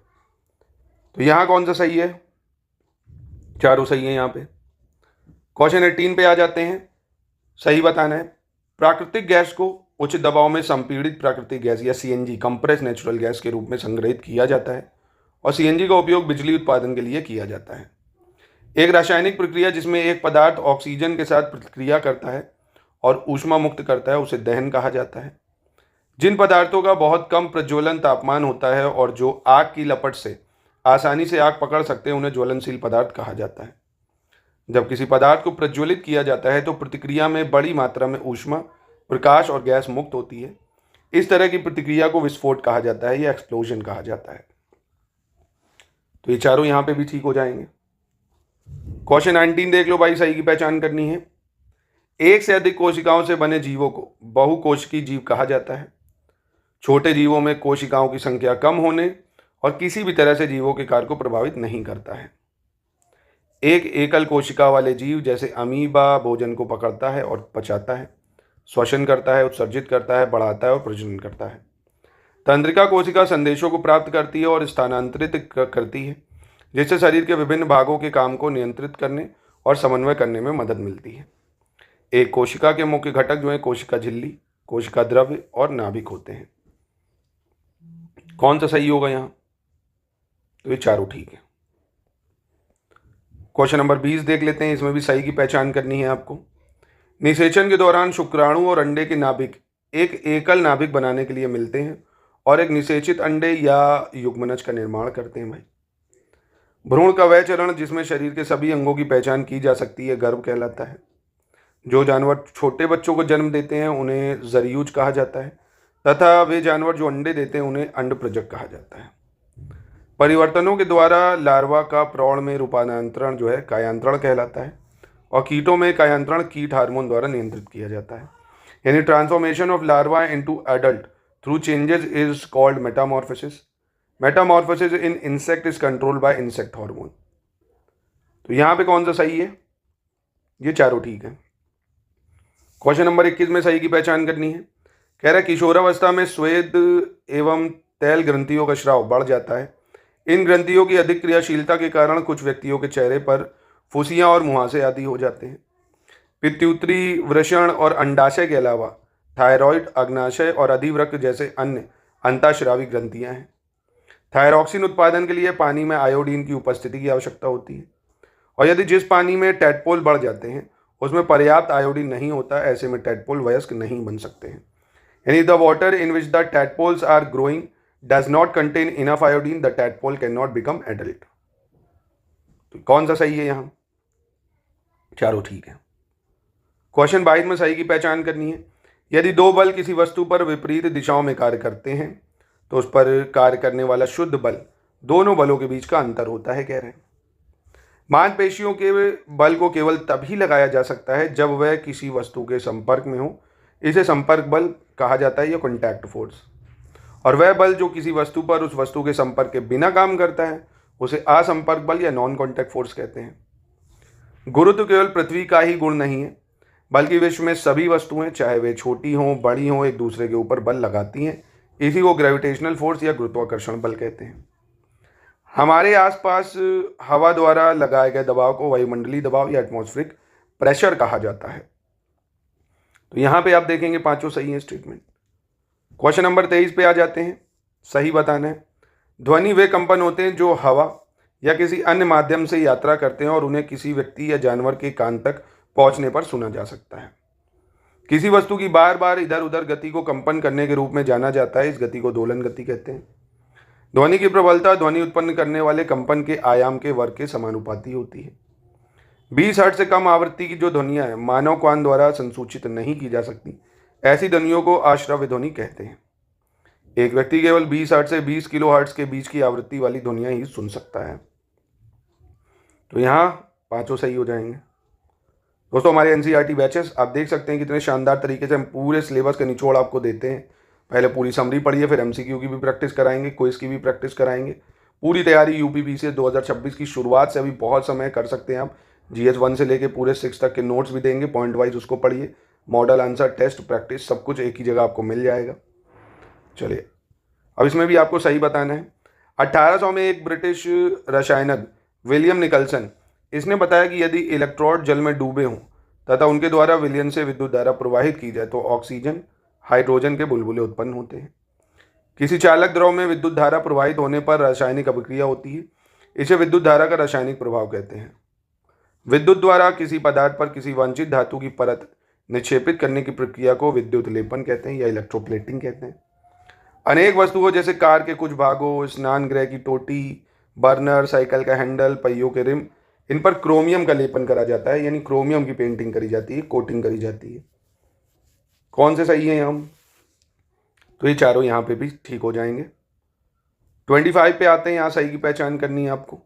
तो यहाँ कौन सा सही है? चारों सही है यहाँ पे। क्वेश्चन 18 पे आ जाते हैं। सही बताना है। प्राकृतिक गैस को उच्च दबाव में संपीड़ित प्राकृतिक गैस या सीएनजी, कंप्रेस नेचुरल गैस के रूप में संग्रहित किया जाता है, और सीएनजी का उपयोग बिजली उत्पादन के लिए किया जाता है। एक रासायनिक प्रक्रिया जिसमें एक पदार्थ ऑक्सीजन के साथ प्रतिक्रिया करता है और ऊष्मा मुक्त करता है, उसे दहन कहा जाता है। जिन पदार्थों का बहुत कम प्रज्वलन तापमान होता है और जो आग की लपट से आसानी से आग पकड़ सकते हैं, उन्हें ज्वलनशील पदार्थ कहा जाता है। जब किसी पदार्थ को प्रज्वलित किया जाता है तो प्रतिक्रिया में बड़ी मात्रा में ऊष्मा, प्रकाश और गैस मुक्त होती है। इस तरह की प्रतिक्रिया को विस्फोट कहा जाता है या एक्सप्लोजन कहा जाता है। तो ये चारों यहाँ पे भी ठीक हो जाएंगे। क्वेश्चन 19 देख लो भाई। सही की पहचान करनी है। एक से अधिक कोशिकाओं से बने जीवों को बहुकोशिकीय जीव कहा जाता है। छोटे जीवों में कोशिकाओं की संख्या कम होने और किसी भी तरह से जीवों के कार्य को प्रभावित नहीं करता है। एक एकल कोशिका वाले जीव जैसे अमीबा भोजन को पकड़ता है और पचाता है, श्वसन करता है, उत्सर्जित करता है, बढ़ाता है और प्रजनन करता है। तंत्रिका कोशिका संदेशों को प्राप्त करती है और स्थानांतरित करती है, जिससे शरीर के विभिन्न भागों के काम को नियंत्रित करने और समन्वय करने में मदद मिलती है। एक कोशिका के मुख्य घटक जो है कोशिका झिल्ली, कोशिका द्रव्य और नाभिक होते हैं। कौन सा सही होगा यहाँ? तो ये चारों ठीक है। क्वेश्चन नंबर 20 देख लेते हैं। इसमें भी सही की पहचान करनी है आपको। निषेचन के दौरान शुक्राणु और अंडे के नाभिक एक एकल नाभिक बनाने के लिए मिलते हैं और एक निषेचित अंडे या युग्मनज का निर्माण करते हैं भाई। भ्रूण का वह चरण जिसमें शरीर के सभी अंगों की पहचान की जा सकती है, गर्भ कहलाता है। जो जानवर छोटे बच्चों को जन्म देते हैं उन्हें जरियूज कहा जाता है, तथा वे जानवर जो अंडे देते हैं उन्हें अंडप्रजक कहा जाता है। परिवर्तनों के द्वारा लार्वा का प्रौढ़ में रूपांतरण जो है कायांतरण कहलाता है, और कीटों में कायांतरण कीट हार्मोन द्वारा नियंत्रित किया जाता है। यानी transformation of larva into adult through changes is called Metamorphosis. Metamorphosis in insect is controlled by insect hormone. तो यहाँ पे कौन सा सही है? ये चारों ठीक है। क्वेश्चन नंबर 21 में सही की पहचान करनी है। कह रहा है किशोरावस्था में स्वेद एवं तैल ग्रंथियों का स्राव बढ़ जाता है। इन ग्रंथियों की अधिक क्रियाशीलता के कारण कुछ व्यक्तियों के चेहरे पर फुसियाँ और मुहासे आदि हो जाते हैं। पित्युत्री, वृषण और अंडाशय के अलावा थायराइड, अग्नाशय और अधिवृक्क जैसे अन्य अंतःस्रावी ग्रंथियां हैं। थायरॉक्सिन उत्पादन के लिए पानी में आयोडीन की उपस्थिति की आवश्यकता होती है, और यदि जिस पानी में टैडपोल बढ़ जाते हैं उसमें पर्याप्त आयोडीन नहीं होता, ऐसे में टैडपोल वयस्क नहीं बन सकते हैं। यानी the water in which the tadpoles are growing does not contain enough iodine, the tadpole can not become adult. तो कौन सा सही है यहाँ? चारों ठीक है। क्वेश्चन 22 में सही की पहचान करनी है। यदि दो बल किसी वस्तु पर विपरीत दिशाओं में कार्य करते हैं तो उस पर कार्य करने वाला शुद्ध बल दोनों बलों के बीच का अंतर होता है, कह रहे हैं। मांसपेशियों के बल को केवल तभी लगाया जा सकता है जब वह किसी वस्तु के संपर्क में हो, इसे संपर्क बल कहा जाता है या कॉन्टैक्ट फोर्स। और वह बल जो किसी वस्तु पर उस वस्तु के संपर्क के बिना काम करता है उसे असंपर्क बल या नॉन कॉन्टैक्ट फोर्स कहते हैं। गुरुत्व केवल पृथ्वी का ही गुण नहीं है, बल्कि विश्व में सभी वस्तुएं, चाहे वे छोटी हों बड़ी हों, एक दूसरे के ऊपर बल लगाती हैं। इसी को ग्रेविटेशनल फोर्स या गुरुत्वाकर्षण बल कहते हैं। हमारे आसपास हवा द्वारा लगाए गए दबाव को वायुमंडलीय दबाव या एटमॉस्फेरिक प्रेशर कहा जाता है। तो यहाँ पे आप देखेंगे पांचों सही है स्टेटमेंट। क्वेश्चन नंबर 23 पे आ जाते हैं। सही बताना है। ध्वनि वे कंपन होते हैं जो हवा या किसी अन्य माध्यम से यात्रा करते हैं और उन्हें किसी व्यक्ति या जानवर के कान तक पहुंचने पर सुना जा सकता है। किसी वस्तु की बार बार इधर उधर गति को कंपन करने के रूप में जाना जाता है। इस गति को दोलन गति कहते हैं। ध्वनि की प्रबलता ध्वनि उत्पन्न करने वाले कंपन के आयाम के वर्ग के समानुपाती होती है। 20 हर्ट्ज से कम आवृत्ति की जो ध्वनियां हैं मानव कान द्वारा संसूचित नहीं की जा सकती, ऐसी ध्वनियों को अश्रव्य ध्वनि कहते हैं। एक व्यक्ति केवल 20 हर्ट्ज से 20 किलो हर्ट्ज के बीच की आवृत्ति वाली ध्वनियां ही सुन सकता है। तो यहाँ पांचों सही हो जाएंगे। दोस्तों, हमारे एनसीईआरटी बैचेस आप देख सकते हैं कितने शानदार तरीके से हम पूरे सिलेबस का निचोड़ आपको देते हैं। पहले पूरी समरी पढ़िए, फिर एमसीक्यू की भी प्रैक्टिस कराएंगे, क्विज की भी प्रैक्टिस कराएंगे। पूरी तैयारी यूपीपीसीएस 2026 की शुरुआत से अभी बहुत समय कर सकते हैं आप। जीएस 1 से लेके पूरे 6 तक के नोट्स भी देंगे, पॉइंट वाइज उसको पढ़िए। मॉडल आंसर टेस्ट प्रैक्टिस सब कुछ एक ही जगह आपको मिल जाएगा। चलिए, अब इसमें भी आपको सही बताना है। 1800 में एक ब्रिटिश रसायनज्ञ विलियम निकलसन, इसने बताया कि यदि इलेक्ट्रोड जल में डूबे हों तथा उनके द्वारा विलयन से विद्युत धारा प्रवाहित की जाए तो ऑक्सीजन हाइड्रोजन के बुलबुले उत्पन्न होते हैं। किसी चालक द्रव में विद्युत धारा प्रवाहित होने पर रासायनिक अभिक्रिया होती है। इसे विद्युत धारा का रासायनिक प्रभाव कहते हैं। विद्युत द्वारा किसी पदार्थ पर किसी वांछित धातु की परत निक्षेपित करने की प्रक्रिया को विद्युत लेपन कहते हैं या इलेक्ट्रोप्लेटिंग कहते हैं। अनेक वस्तुओं जैसे कार के कुछ भागों, स्नान गृह की टोटी, बर्नर, साइकिल का हैंडल, पहियों के रिम, इन पर क्रोमियम का लेपन करा जाता है, यानी क्रोमियम की पेंटिंग करी जाती है, कोटिंग करी जाती है। कौन से सही है हम? तो ये चारों यहाँ पे भी ठीक हो जाएंगे। 25 पे आते हैं। यहाँ सही की पहचान करनी है आपको।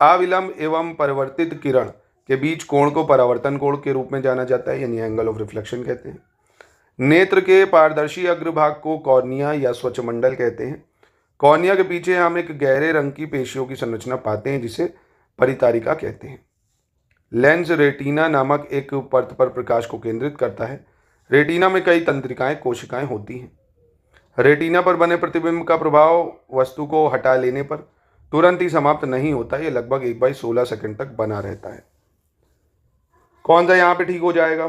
अविलंब एवं परिवर्तित किरण के बीच कोण को परावर्तन कोण के रूप में जाना जाता है, यानी एंगल ऑफ रिफ्लेक्शन कहते हैं। नेत्र के पारदर्शी अग्रभाग को कॉर्निया या स्वच्छमंडल कहते हैं। कॉर्निया के पीछे हम एक गहरे रंग की पेशियों की संरचना पाते हैं जिसे परितारिका कहते हैं। लेंस रेटिना नामक एक परत पर प्रकाश को केंद्रित करता है। रेटिना में कई तंत्रिकाएं, कोशिकाएं होती हैं। रेटिना पर बने प्रतिबिंब का प्रभाव वस्तु को हटा लेने पर तुरंत ही समाप्त नहीं होता। यह लगभग 1/16 सेकंड तक बना रहता है। कौन सा यहाँ पे ठीक हो जाएगा?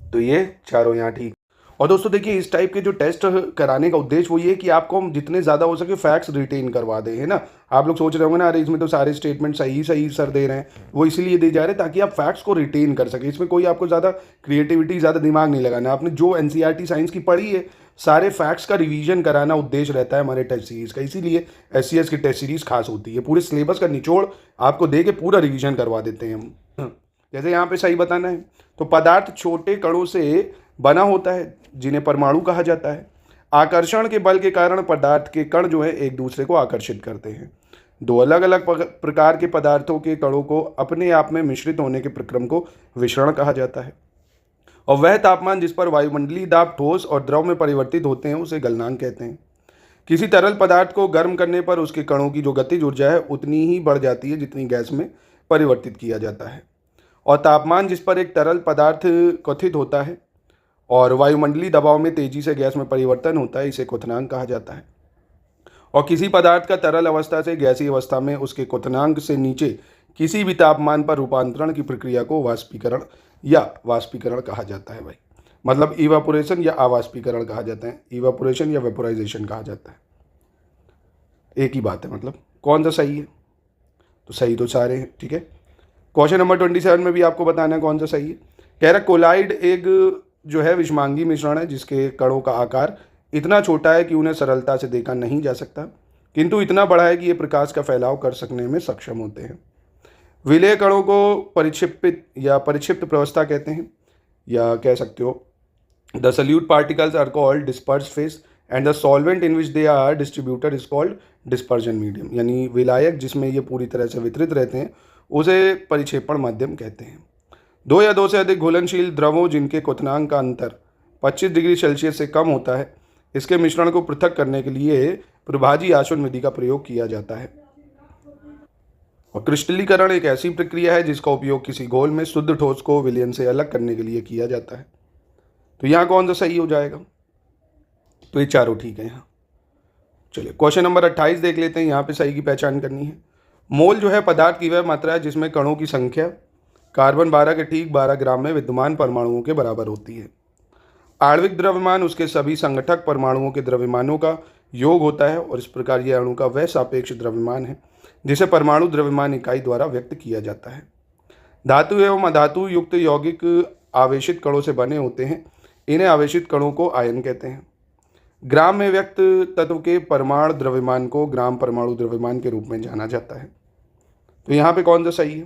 तो ये चारों यहाँ ठीक। और दोस्तों देखिए, इस टाइप के जो टेस्ट कराने का उद्देश्य वो ये कि आपको हम जितने ज़्यादा हो सके फैक्ट्स रिटेन करवा दें, है ना। आप लोग सोच रहे होंगे ना, अरे इसमें तो सारे स्टेटमेंट सही सर दे रहे हैं। वो इसीलिए दे जा रहे हैं ताकि आप फैक्ट्स को रिटेन कर सकें। इसमें कोई आपको ज़्यादा क्रिएटिविटी, ज़्यादा दिमाग नहीं लगाना। आपने जो एनसीईआरटी साइंस की पढ़ी है, सारे फैक्ट्स का रिवीजन कराना उद्देश्य रहता है हमारे टेस्ट सीरीज़ का। इसीलिए एससीएस की टेस्ट सीरीज़ खास होती है। पूरे सिलेबस का निचोड़ आपको दे के पूरा रिविजन करवा देते हैं हम। जैसे यहाँ पे सही बताना है, तो पदार्थ छोटे कणों से बना होता है जिन्हें परमाणु कहा जाता है। आकर्षण के बल के कारण पदार्थ के कण जो है एक दूसरे को आकर्षित करते हैं। दो अलग अलग प्रकार के पदार्थों के कणों को अपने आप में मिश्रित होने के प्रक्रम को विसरण कहा जाता है। और वह तापमान जिस पर वायुमंडलीय दाब ठोस और द्रव में परिवर्तित होते हैं उसे गलनांक कहते हैं। किसी तरल पदार्थ को गर्म करने पर उसके कणों की जो गतिज ऊर्जा है उतनी ही बढ़ जाती है जितनी गैस में परिवर्तित किया जाता है। और तापमान जिस पर एक तरल पदार्थ क्वथित होता है और वायुमंडलीय दबाव में तेजी से गैस में परिवर्तन होता है, इसे क्वथनांक कहा जाता है। और किसी पदार्थ का तरल अवस्था से गैसीय अवस्था में उसके क्वथनांक से नीचे किसी भी तापमान पर रूपांतरण की प्रक्रिया को वाष्पीकरण कहा जाता है भाई। मतलब इवापोरेशन या आवाष्पीकरण कहा जाता है, इवापोरेशन या वेपोराइजेशन कहा जाता है, एक ही बात है। मतलब कौन सा सही है? तो सही तो सारे हैं, ठीक है। क्वेश्चन नंबर 27 में भी आपको बताना है कौन सा सही है। कह रहा कोलाइड एक जो है विषमांगी मिश्रण है जिसके कणों का आकार इतना छोटा है कि उन्हें सरलता से देखा नहीं जा सकता, किंतु इतना बड़ा है कि ये प्रकाश का फैलाव कर सकने में सक्षम होते हैं। विलेय कणों को परिक्षिप्त या परिक्षिप्त प्रवस्था कहते हैं, या कह सकते हो the solute particles are called dispersed phase and the solvent in which they are distributed is called dispersion medium. यानी विलायक जिसमें ये पूरी तरह से वितरित रहते हैं उसे परिक्षेपण माध्यम कहते हैं। दो या दो से अधिक घुलनशील द्रवों जिनके क्वथनांक का अंतर 25 डिग्री सेल्सियस से कम होता है, इसके मिश्रण को पृथक करने के लिए प्रभाजी आसवन विधि का प्रयोग किया जाता है। और क्रिस्टलीकरण एक ऐसी प्रक्रिया है जिसका उपयोग किसी घोल में शुद्ध ठोस को विलयन से अलग करने के लिए किया जाता है। तो यहाँ कौन सा सही हो जाएगा? तो ये चारों ठीक है यहाँ। चलिए क्वेश्चन नंबर 28 देख लेते हैं। यहाँ पे सही की पहचान करनी है। मोल जो है पदार्थ की वह मात्रा है जिसमें कणों की संख्या कार्बन 12 के ठीक 12 ग्राम में विद्यमान परमाणुओं के बराबर होती है। आणविक द्रव्यमान उसके सभी संगठक परमाणुओं के द्रव्यमानों का योग होता है और इस प्रकार यह अणु का वह सापेक्ष द्रव्यमान है जिसे परमाणु द्रव्यमान इकाई द्वारा व्यक्त किया जाता है। धातु एवं अधातु युक्त यौगिक आवेशित कणों से बने होते हैं, इन्हें आवेशित कणों को आयन कहते हैं। ग्राम में व्यक्त तत्व के परमाणु द्रव्यमान को ग्राम परमाणु द्रव्यमान के रूप में जाना जाता है। तो यहाँ पे कौन सा सही है?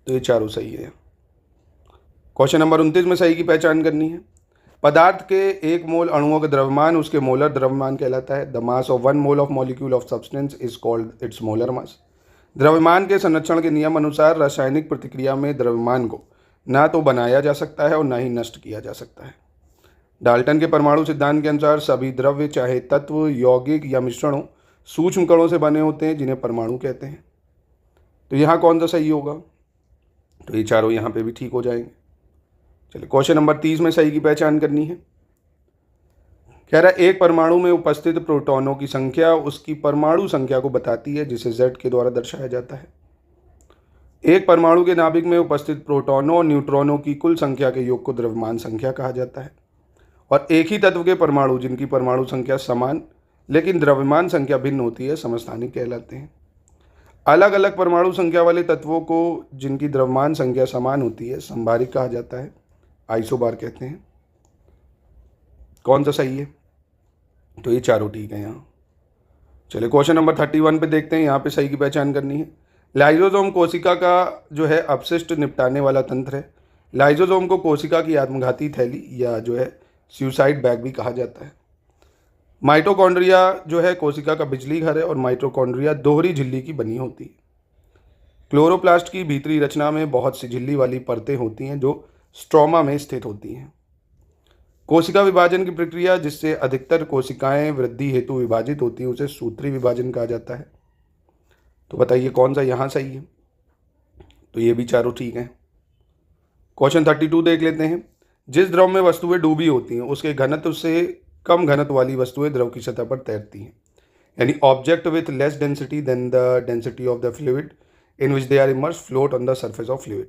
तो ये चारों सही है। क्वेश्चन नंबर 29 में सही की पहचान करनी है। पदार्थ के एक मोल अणुओं का द्रव्यमान उसके मोलर द्रव्यमान कहलाता है। The mass of 1 mole of molecule of substance is called its molar mass. द्रव्यमान के संरक्षण के नियम अनुसार रासायनिक प्रतिक्रिया में द्रव्यमान को ना तो बनाया जा सकता है और ना ही नष्ट किया जा सकता है। डाल्टन के परमाणु सिद्धांत के अनुसार सभी द्रव्य चाहे तत्व, यौगिक या मिश्रणों सूक्ष्म कणों से बने होते हैं जिन्हें परमाणु कहते हैं। तो यहाँ कौन सा सही होगा? तो ये चारों यहाँ पे भी ठीक हो जाएंगे। चलिए क्वेश्चन नंबर 30 में सही की पहचान करनी है। कह रहा है एक परमाणु में उपस्थित प्रोटॉनों की संख्या उसकी परमाणु संख्या को बताती है जिसे Z के द्वारा दर्शाया जाता है। एक परमाणु के नाभिक में उपस्थित प्रोटॉनों और न्यूट्रॉनों की कुल संख्या के योग को द्रव्यमान संख्या कहा जाता है। और एक ही तत्व के परमाणु जिनकी परमाणु संख्या समान लेकिन द्रव्यमान संख्या भिन्न होती है समस्थानिक कहलाते हैं। अलग अलग परमाणु संख्या वाले तत्वों को जिनकी द्रव्यमान संख्या समान होती है संभारिक कहा जाता है, आइसोबार कहते हैं। कौन सा सही है? तो ये चारों ठीक है यहाँ। चलिए क्वेश्चन नंबर 31 पे देखते हैं। यहाँ पे सही की पहचान करनी है। लाइजोसोम कोशिका का जो है अपशिष्ट निपटाने वाला तंत्र है। लाइजोसोम को कोशिका की आत्मघाती थैली या जो है सुसाइड बैग भी कहा जाता है। माइटोकॉन्ड्रिया जो है कोशिका का बिजली घर है और माइटोकॉन्ड्रिया दोहरी झिल्ली की बनी होती है। क्लोरोप्लास्ट की भीतरी रचना में बहुत सी झिल्ली वाली परतें होती हैं जो स्ट्रोमा में स्थित होती हैं। कोशिका विभाजन की प्रक्रिया जिससे अधिकतर कोशिकाएं वृद्धि हेतु विभाजित होती हैं उसे सूत्री विभाजन कहा जाता है। तो बताइए कौन सा यहाँ सही है? तो ये भी चारों ठीक हैं। क्वेश्चन 32 देख लेते हैं। जिस द्रव में वस्तुएं डूबी होती हैं उसके घनत्व से कम घनत्व वाली वस्तुएं द्रव की सतह पर तैरती हैं। यानी object with less density than the density of the fluid in which they are immersed float on the surface of fluid.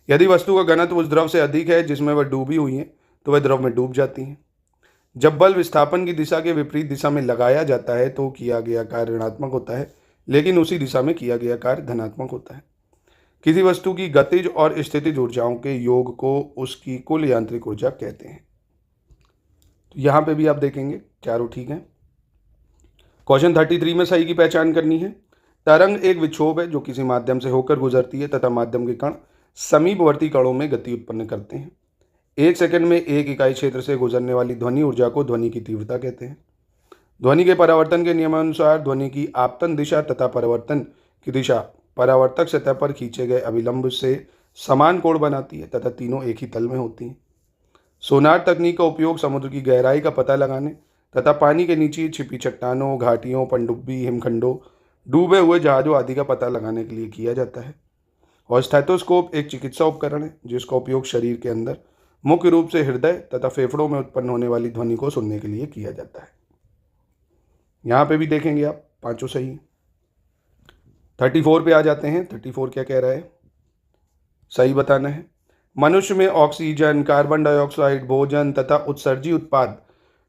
यदि वस्तु का घनत्व उस द्रव से अधिक है जिसमें वह डूबी हुई है तो वह द्रव में डूब जाती हैं। जब बल विस्थापन की दिशा के विपरीत दिशा में लगाया जाता है तो किया गया कार्य ऋणात्मक होता है, लेकिन उसी दिशा में किया गया कार्य धनात्मक होता है। किसी वस्तु की गतिज और स्थितिज ऊर्जाओं के योग को उसकी कुल यांत्रिक ऊर्जा कहते हैं। तो यहाँ पे भी आप देखेंगे चारों ठीक हैं। क्वेश्चन 33 में सही की पहचान करनी है। तरंग एक विक्षोभ है जो किसी माध्यम से होकर गुजरती है तथा माध्यम के कण समीपवर्ती कणों में गति उत्पन्न करते हैं। 1 सेकंड में एक इकाई क्षेत्र से गुजरने वाली ध्वनि ऊर्जा को ध्वनि की तीव्रता कहते हैं। ध्वनि के परावर्तन के नियमानुसार ध्वनि की आपतन दिशा तथा परावर्तन की दिशा परावर्तक सतह पर खींचे गए अभिलंब से समान कोण बनाती है तथा तीनों एक ही तल में होती हैं। सोनार तकनीक का उपयोग समुद्र की गहराई का पता लगाने तथा पानी के नीचे छिपी चट्टानों, घाटियों, पनडुब्बी, हिमखंडों, डूबे हुए जहाजों आदि का पता लगाने के लिए किया जाता है। और स्टेथोस्कोप एक चिकित्सा उपकरण है जिसका उपयोग शरीर के अंदर मुख्य रूप से हृदय तथा फेफड़ों में उत्पन्न होने वाली ध्वनि को सुनने के लिए किया जाता है। यहाँ पे भी देखेंगे आप पांचों सही। 34 पे आ जाते हैं। 34 क्या कह रहा है? सही बताना है। मनुष्य में ऑक्सीजन, कार्बन डाइऑक्साइड, भोजन तथा उत्सर्जी उत्पाद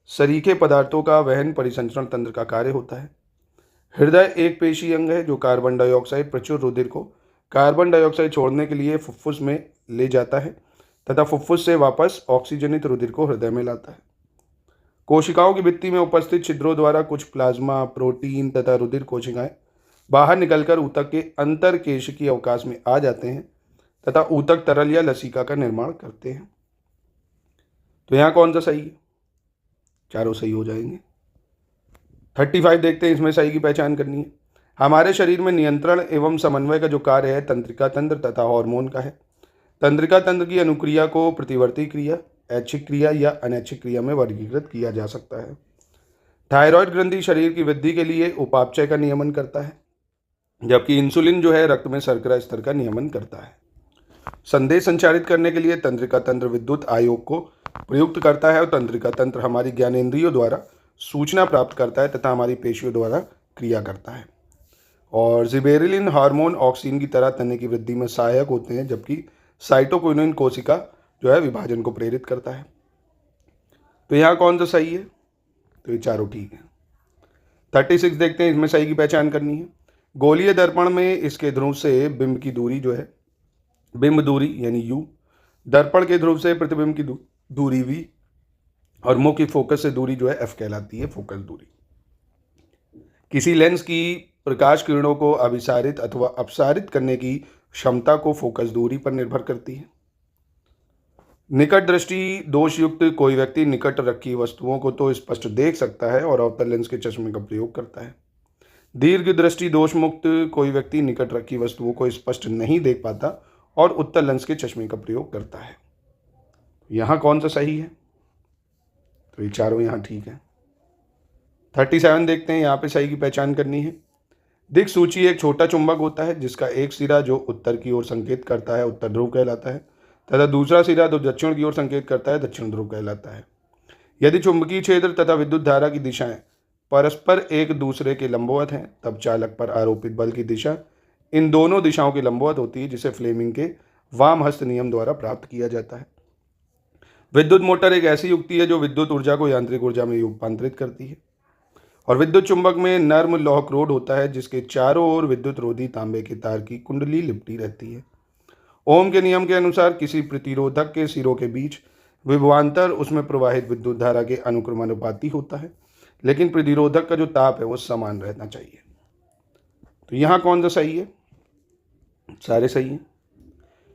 सरीखे पदार्थों का वहन परिसंचरण तंत्र का कार्य होता है। हृदय एक पेशी अंग है जो कार्बन डाइऑक्साइड प्रचुर रुधिर को कार्बन डाइऑक्साइड छोड़ने के लिए फुफ्फुस में ले जाता है तथा फुफ्फुस से वापस ऑक्सीजनित रुधिर को हृदय में लाता है। कोशिकाओं की भित्ति में उपस्थित छिद्रों द्वारा कुछ प्लाज्मा, प्रोटीन तथा रुधिर कोशिकाएं बाहर निकलकर ऊतक के अंतर केशिकीय अवकाश में आ जाते हैं तथा ऊतक तरल या लसिका का निर्माण करते हैं। तो यहाँ कौन सा सही है? चारों सही हो जाएंगे। 35 देखते हैं, इसमें सही की पहचान करनी है। हमारे शरीर में नियंत्रण एवं समन्वय का जो कार्य है तंत्रिका तंत्र तथा हार्मोन का है। तंत्रिका तंत्र की अनुक्रिया को प्रतिवर्ती क्रिया, ऐच्छिक क्रिया या अनैच्छिक क्रिया में वर्गीकृत किया जा सकता है। थायराइड ग्रंथि शरीर की वृद्धि के लिए उपापचय का नियमन करता है, जबकि इंसुलिन जो है रक्त में शर्करा स्तर का नियमन करता है। संदेश संचारित करने के लिए तंत्रिका तंत्र विद्युत आयोग को प्रयुक्त करता है और तंत्रिका तंत्र हमारी ज्ञानेंद्रियों द्वारा सूचना प्राप्त करता है तथा हमारी पेशियों द्वारा क्रिया करता है। और जिबेरेलिन हार्मोन ऑक्सीन की तरह तने की वृद्धि में सहायक होते हैं, जबकि साइटोकिनिन कोशिका जो है विभाजन को प्रेरित करता है। तो यहाँ कौन सा सही है? तो ये चारों ठीक है। 36 देखते हैं, इसमें सही की पहचान करनी है। गोलीय दर्पण में इसके ध्रुव से बिंब की दूरी जो है बिंब दूरी यानी यू, दर्पण के ध्रुव से प्रतिबिंब की दूरी वी और मुख्य फोकस से दूरी जो है एफ कहलाती है, फोकस दूरी। किसी लेंस की प्रकाश किरणों को अभिसारित अथवा अपसारित करने की क्षमता को फोकस दूरी पर निर्भर करती है। निकट दृष्टि दोषयुक्त कोई व्यक्ति निकट रखी वस्तुओं को तो स्पष्ट देख सकता है और अवतल लेंस के चश्मे का प्रयोग करता है। दीर्घ दृष्टि दोष मुक्त कोई व्यक्ति निकट रखी वस्तुओं को स्पष्ट नहीं देख पाता और उत्तल लेंस के चश्मे का प्रयोग करता है। यहाँ कौन सा सही है? तो ये चारों यहाँ ठीक है। 37 देखते हैं, यहाँ पे सही की पहचान करनी है। दिक्सूची एक छोटा चुंबक होता है जिसका एक सिरा जो उत्तर की ओर संकेत करता है उत्तर ध्रुव कहलाता है तथा दूसरा सिरा जो दक्षिण की ओर संकेत करता है दक्षिण ध्रुव कहलाता है। यदि चुंबकीय क्षेत्र तथा विद्युत धारा की दिशाएं परस्पर एक दूसरे के लंबवत हैं तब चालक पर आरोपित बल की दिशा इन दोनों दिशाओं की लंबवत होती है, जिसे फ्लेमिंग के वाम हस्त नियम द्वारा प्राप्त किया जाता है। विद्युत मोटर एक ऐसी युक्ति है जो विद्युत ऊर्जा को यांत्रिक ऊर्जा में रूपांतरित करती है। और विद्युत चुंबक में नर्म लौह क्रोड होता है जिसके चारों ओर विद्युत रोधी तांबे के तार की कुंडली लिपटी रहती है। ओम के नियम के अनुसार किसी प्रतिरोधक के सिरों के बीच विभवांतर उसमें प्रवाहित विद्युत धारा के अनुक्रमानुपाती होता है, लेकिन प्रतिरोधक का जो ताप है वो समान रहना चाहिए। तो यहाँ कौन सा सही है? सारे सही हैं।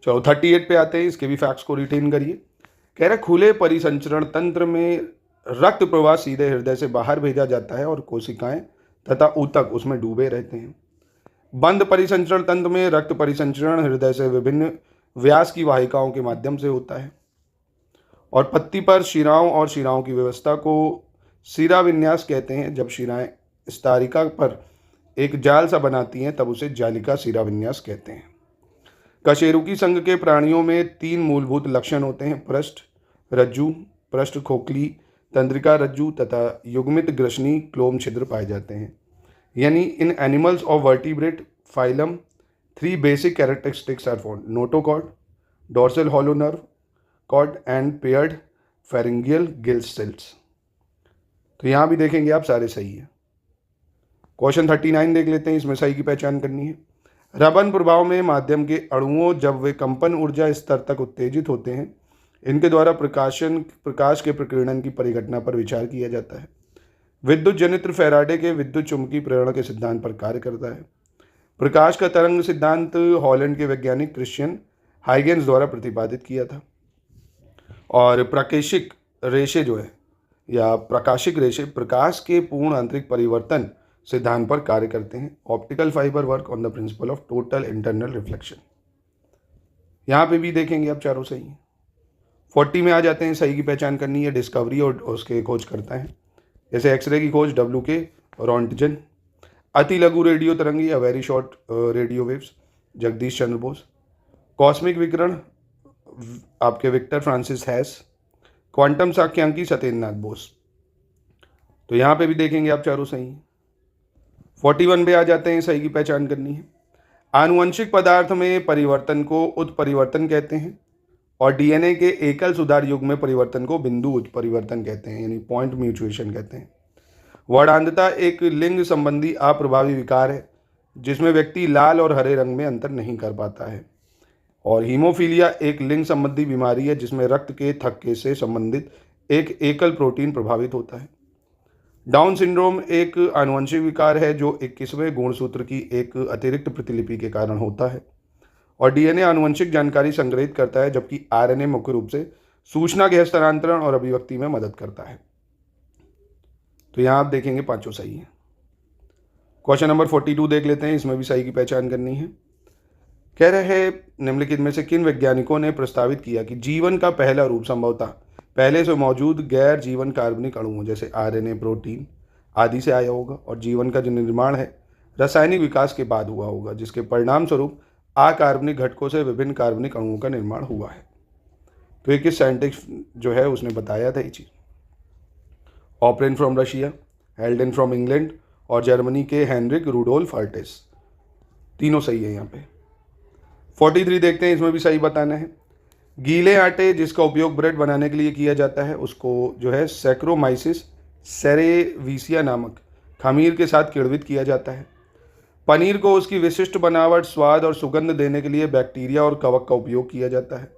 चलो 38 पे आते हैं, इसके भी फैक्ट्स को रिटेन करिए। कह रहा खुले परिसंचरण तंत्र में रक्त प्रवाह सीधे हृदय से बाहर भेजा जाता है और कोशिकाएं तथा ऊतक उसमें डूबे रहते हैं। बंद परिसंचरण तंत्र में रक्त परिसंचरण हृदय से विभिन्न व्यास की वाहिकाओं के माध्यम से होता है और पत्ती पर शिराओं और शिराओं की व्यवस्था को शिरा विन्यास कहते हैं। जब शिराएं स्तरिका पर एक जाल सा बनाती हैं तब उसे जालिका शिरा विन्यास कहते हैं। कशेरुकी संघ के प्राणियों में 3 मूलभूत लक्षण होते हैं, पृष्ठ रज्जु, पृष्ठ खोखली तंत्रिका रज्जु तथा युग्मित ग्रसनी क्लोम छिद्र पाए जाते हैं। यानी in animals of vertebrate phylum 3 basic characteristics are found: notochord, dorsal hollow nerve cord and paired pharyngeal gill cells. तो यहाँ भी देखेंगे आप सारे सही है। क्वेश्चन 39 देख लेते हैं, इसमें सही की पहचान करनी है। रबन प्रभाव में माध्यम के अणुओं जब वे कंपन ऊर्जा स्तर तक उत्तेजित होते हैं, इनके द्वारा प्रकाश के प्रकीर्णन की परिघटना पर विचार किया जाता है। विद्युत जनित्र फैराडे के विद्युत चुंबकीय प्रेरण के सिद्धांत पर कार्य करता है। प्रकाश का तरंग सिद्धांत हॉलैंड के वैज्ञानिक क्रिश्चियन हाइगेंस द्वारा प्रतिपादित किया था। और प्राकेशिक रेशे जो है या प्रकाशिक रेशे प्रकाश के पूर्ण आंतरिक परिवर्तन सिद्धांत पर कार्य करते हैं। Optical fibre work on the principle of total internal reflection. यहाँ पे भी देखेंगे आप चारों सही हैं। 40 में आ जाते हैं, सही की पहचान करनी है। डिस्कवरी और उसके खोज करता है, जैसे एक्सरे की खोज WK रोंटगन। अति लघु रेडियो तरंगी या very short radio waves Jagdish Chandra Bose. Cosmic विकिरण आपके विक्टर फ्रांसिस हैस। क्वांटम सांख्यिकी सत्येंद्र नाथ बोस। तो यहाँ पे भी देखेंगे आप चारों सही हैं। 41 पे आ जाते हैं, सही की पहचान करनी है। आनुवंशिक पदार्थ में परिवर्तन को उत्परिवर्तन कहते हैं और डीएनए के एकल सुधार युग में परिवर्तन को बिंदु उत्परिवर्तन कहते हैं, यानी पॉइंट म्यूचुएशन कहते हैं। वर्णांधता एक लिंग संबंधी अप्रभावी विकार है जिसमें व्यक्ति लाल और हरे रंग में अंतर नहीं कर पाता है। और हीमोफीलिया एक लिंग संबंधी बीमारी है जिसमें रक्त के थक्के से संबंधित एक एकल प्रोटीन प्रभावित होता है। डाउन सिंड्रोम एक आनुवंशिक विकार है जो 21वें गुणसूत्र की एक अतिरिक्त प्रतिलिपि के कारण होता है। और डीएनए आनुवंशिक जानकारी संग्रहित करता है जबकि आरएनए मुख्य रूप से सूचना के हस्तांतरण और अभिव्यक्ति में मदद करता है। तो यहाँ आप देखेंगे पांचों सही है। क्वेश्चन नंबर 42 देख लेते हैं, इसमें भी सही की पहचान करनी है। कह रहे हैं निम्नलिखित में से किन वैज्ञानिकों ने प्रस्तावित किया कि जीवन का पहला रूप संभवतः पहले से मौजूद गैर जीवन कार्बनिक अणुओं जैसे आरएनए, प्रोटीन आदि से आया होगा, और जीवन का जो निर्माण है रासायनिक विकास के बाद हुआ होगा जिसके परिणाम स्वरूप अकार्बनिक घटकों से विभिन्न कार्बनिक अणुओं का निर्माण हुआ है। तो एक साइंटिस्ट जो है उसने बताया था ये चीज़। Oparin from Russia, Haldane from England और जर्मनी के हेनरिक रुडोल्फ हर्टेस, तीनों सही है यहाँ पे। 43 देखते हैं, इसमें भी सही बताना है। गीले आटे जिसका उपयोग ब्रेड बनाने के लिए किया जाता है उसको जो है सैक्रोमाइसिस सेरेविसिया नामक खमीर के साथ किण्वित किया जाता है। पनीर को उसकी विशिष्ट बनावट, स्वाद और सुगंध देने के लिए बैक्टीरिया और कवक का उपयोग किया जाता है।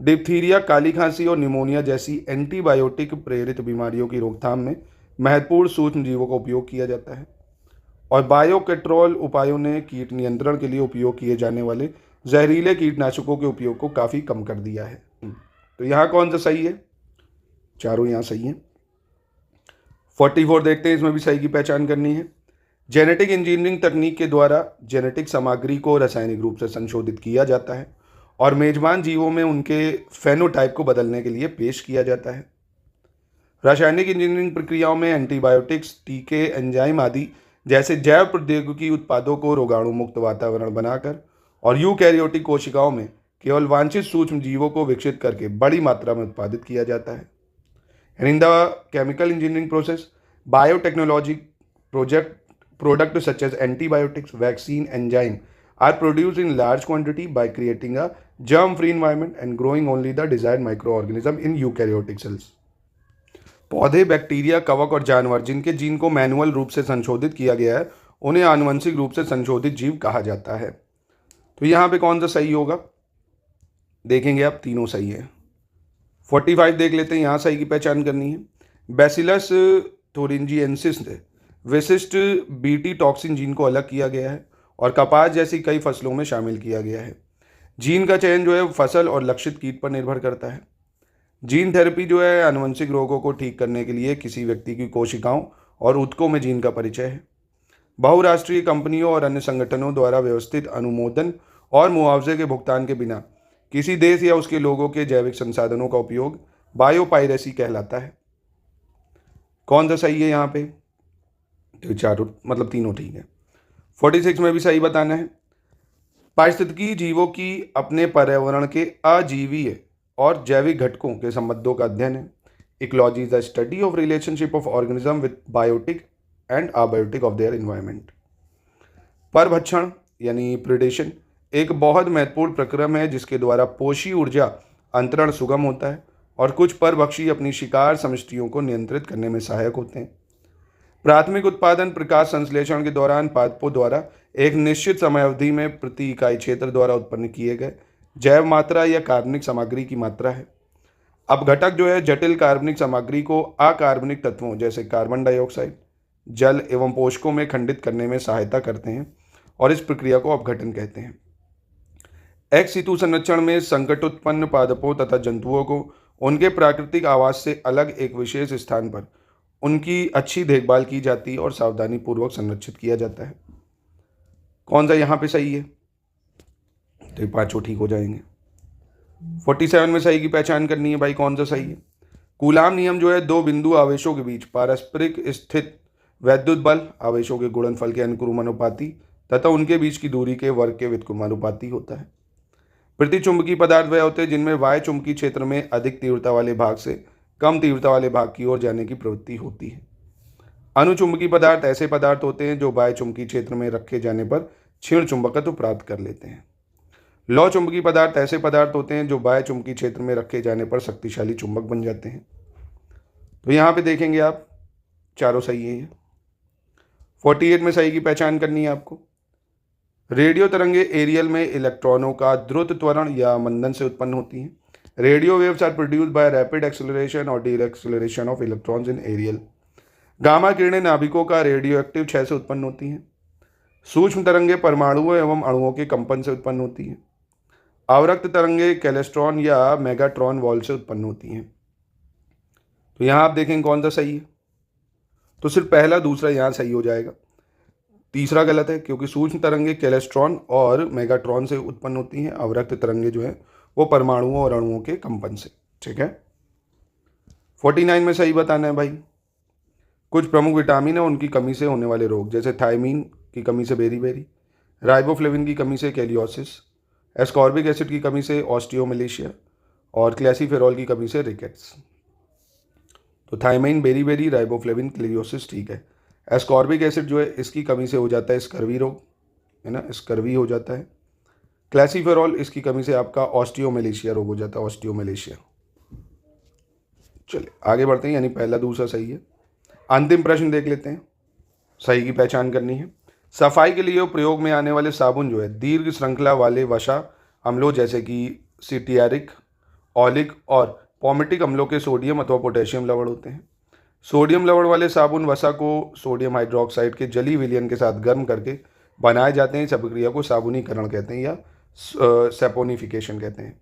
डिप्थीरिया, काली खांसी और निमोनिया जैसी एंटीबायोटिक प्रेरित बीमारियों की रोकथाम में महत्वपूर्ण सूक्ष्म जीवों का उपयोग किया जाता है। और बायोकंट्रोल उपायों ने कीट नियंत्रण के लिए उपयोग किए जाने वाले जहरीले कीटनाशकों के उपयोग को काफ़ी कम कर दिया है। तो यहाँ कौन सा सही है? चारों यहाँ सही हैं। 44 देखते हैं, इसमें भी सही की पहचान करनी है। जेनेटिक इंजीनियरिंग तकनीक के द्वारा जेनेटिक सामग्री को रासायनिक रूप से संशोधित किया जाता है और मेजबान जीवों में उनके फेनोटाइप को बदलने के लिए पेश किया जाता है। रासायनिक इंजीनियरिंग प्रक्रियाओं में एंटीबायोटिक्स, टीके, एंजाइम आदि जैसे जैव प्रौद्योगिकी उत्पादों को रोगाणु मुक्त वातावरण बनाकर और यूकैरियोटिक कोशिकाओं में केवल वांछित सूक्ष्म जीवों को विकसित करके बड़ी मात्रा में उत्पादित किया जाता है। In the chemical engineering process, biotechnology product such as antibiotics, vaccine, enzyme are produced in large quantity by creating a germ-free environment and growing only the desired microorganism in eukaryotic cells. पौधे, bacteria, कवक और जानवर जिनके gene को manual रूप से संशोधित किया गया है उन्हें आनुवंशिक रूप से संशोधित जीव कहा जाता है। तो यहाँ पे कौन सा सही होगा? देखेंगे आप, तीनों सही है। 45 देख लेते हैं, यहाँ सही की पहचान करनी है। बैसिलस थोरिंजिएंसिस से विशिष्ट बीटी टॉक्सिन जीन को अलग किया गया है और कपास जैसी कई फसलों में शामिल किया गया है। जीन का चयन जो है फसल और लक्षित कीट पर निर्भर करता है। जीन थेरेपी जो है आनुवंशिक रोगों को ठीक करने के लिए किसी व्यक्ति की कोशिकाओं और ऊतकों में जीन का परिचय है। बहुराष्ट्रीय कंपनियों और अन्य संगठनों द्वारा व्यवस्थित अनुमोदन और मुआवजे के भुगतान के बिना किसी देश या उसके लोगों के जैविक संसाधनों का उपयोग बायोपायरेसी कहलाता है। कौन सा सही है यहाँ पे? तो चारों मतलब तीनों ठीक है। 46 में भी सही बताना है। पारिस्थितिकी जीवों की अपने पर्यावरण के अजीवीय और जैविक घटकों के संबंधों का अध्ययन है। Ecology is the study of relationship of organism with biotic and abiotic of their environment. परभक्षण यानी प्रेडेशन एक बहुत महत्वपूर्ण प्रक्रम है जिसके द्वारा पोषी ऊर्जा अंतरण सुगम होता है और कुछ परभक्षी अपनी शिकार समष्टियों को नियंत्रित करने में सहायक होते हैं। प्राथमिक उत्पादन प्रकाश संश्लेषण के दौरान पादपों द्वारा एक निश्चित समयावधि में प्रति इकाई क्षेत्र द्वारा उत्पन्न किए गए जैव मात्रा या कार्बनिक सामग्री की मात्रा है। अपघटक जो है जटिल कार्बनिक सामग्री को अकार्बनिक तत्वों जैसे कार्बन डाइऑक्साइड, जल एवं पोषकों में खंडित करने में सहायता करते हैं और इस प्रक्रिया को अपघटन कहते हैं। एक्स सितु संरक्षण में संकट उत्पन्न पादपों तथा जंतुओं को उनके प्राकृतिक आवास से अलग एक विशेष स्थान पर उनकी अच्छी देखभाल की जाती है और सावधानी पूर्वक संरक्षित किया जाता है। कौन सा यहाँ पे सही है? तो ये पांचों ठीक हो जाएंगे। 47 में सही की पहचान करनी है भाई, कौन सा सही है? कूलाम नियम जो है दो बिंदु आवेशों के बीच पारस्परिक स्थित वैद्युत बल आवेशों के गुणनफल के अनुक्रमानुपाती तथा उनके बीच की दूरी के वर्ग के व्युत्क्रमानुपाती होता है। प्रतिचुंबकीय पदार्थ वह होते हैं जिनमें वाय चुंबकीय क्षेत्र में अधिक तीव्रता वाले भाग से कम तीव्रता वाले भाग की ओर जाने की प्रवृत्ति होती है। अनुचुंबकीय पदार्थ ऐसे पदार्थ होते हैं जो बाह्य चुंबकीय क्षेत्र में रखे जाने पर क्षीण चुंबकत्व प्राप्त कर लेते हैं। लौ चुंबकीय पदार्थ ऐसे पदार्थ होते हैं जो बाह्य चुंबकीय क्षेत्र में रखे जाने पर शक्तिशाली चुंबक बन जाते हैं। तो यहाँ पे देखेंगे आप चारों सही है। ये 48 में सही की पहचान करनी है आपको। रेडियो तरंगे एरियल में इलेक्ट्रॉनों का द्रुत त्वरण या मंदन से उत्पन्न होती हैं। Radio waves are produced by rapid acceleration और deceleration of electrons in aerial. Gamma किरणें नाभिकों का रेडियो एक्टिव क्षय से उत्पन्न होती हैं। सूक्ष्म तरंगे परमाणुओं एवं अणुओं के कंपन से उत्पन्न होती हैं। अवरक्त तरंगे कैलेस्ट्रॉन या मेगाट्रॉन वॉल से उत्पन्न होती हैं। तो यहाँ आप देखें कौन सा सही है। तो सिर्फ पहला दूसरा यहाँ सही हो जाएगा, तीसरा गलत है, क्योंकि सूक्ष्म तरंगे कैलेस्ट्रॉन और मेगाट्रॉन से उत्पन्न होती हैं। अवरक्त तरंगे जो है वो परमाणुओं और अणुओं के कंपन से। ठीक है। 49 में सही बताना है भाई। कुछ प्रमुख विटामिन है उनकी कमी से होने वाले रोग, जैसे थायमीन की कमी से बेरीबेरी, राइबोफ्लेविन की कमी से कैलियोसिस, एस्कॉर्बिक एसिड की कमी से ऑस्टियोमलेशिया और क्लैसीफेरॉल की कमी से रिकेट्स। तो थायमीन, बेरीबेरी, राइबोफ्लेविन, कैलियोसिस ठीक है। एस्कॉर्बिक एसिड जो है इसकी कमी से हो जाता है स्कर्वी रोग, है ना, स्कर्वी हो जाता है। क्लैसीफेरॉल इसकी कमी से आपका ऑस्टियोमलेशिया रोग हो जाता है, ऑस्टियोमलेशिया। चलिए आगे बढ़ते हैं, यानी पहला दूसरा सही है। अंतिम प्रश्न देख लेते हैं, सही की पहचान करनी है। सफाई के लिए प्रयोग में आने वाले साबुन जो है दीर्घ श्रृंखला वाले वसा अम्लों जैसे कि सिटियरिक, ऑलिक और पॉमेटिक अम्लों के सोडियम अथवा पोटेशियम लवण होते हैं। सोडियम लवण वाले साबुन वसा को सोडियम हाइड्रोक्साइड के जलीय विलयन के साथ गर्म करके बनाए जाते हैं। इस अभिक्रिया को साबुनीकरण कहते हैं या सैपोनिफिकेशन कहते हैं।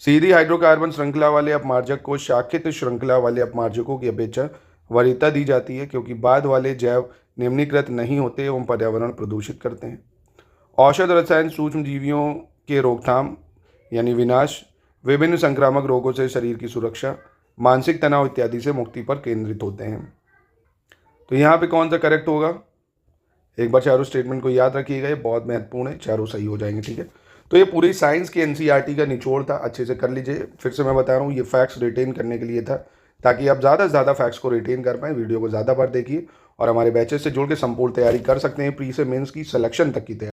सीधी हाइड्रोकार्बन श्रृंखला वाले अपमार्जक को शाखित श्रृंखला वाले अपमार्जकों की अपेक्षा वरीयता दी जाती है, क्योंकि बाद वाले जैव निम्नीकृत नहीं होते एवं पर्यावरण प्रदूषित करते हैं। औषध रसायन सूक्ष्म जीवियों के रोकथाम यानी विनाश, विभिन्न संक्रामक रोगों से शरीर की सुरक्षा, मानसिक तनाव इत्यादि से मुक्ति पर केंद्रित होते हैं। तो यहाँ पे कौन सा करेक्ट होगा, एक बार चारों स्टेटमेंट को याद रखिएगा, ये बहुत महत्वपूर्ण है, चारों सही हो जाएंगे। ठीक है। तो ये पूरी साइंस की एनसीईआरटी का निचोड़ था, अच्छे से कर लीजिए। फिर से मैं बता रहा हूँ, ये फैक्ट्स रिटेन करने के लिए था, ताकि आप ज़्यादा से ज़्यादा फैक्ट्स को रिटेन कर पाएँ। वीडियो को ज़्यादा बार देखिए और हमारे बैचेस से जुड़ के संपूर्ण तैयारी कर सकते हैं, प्री से मेंस की सिलेक्शन तक की तैयारी।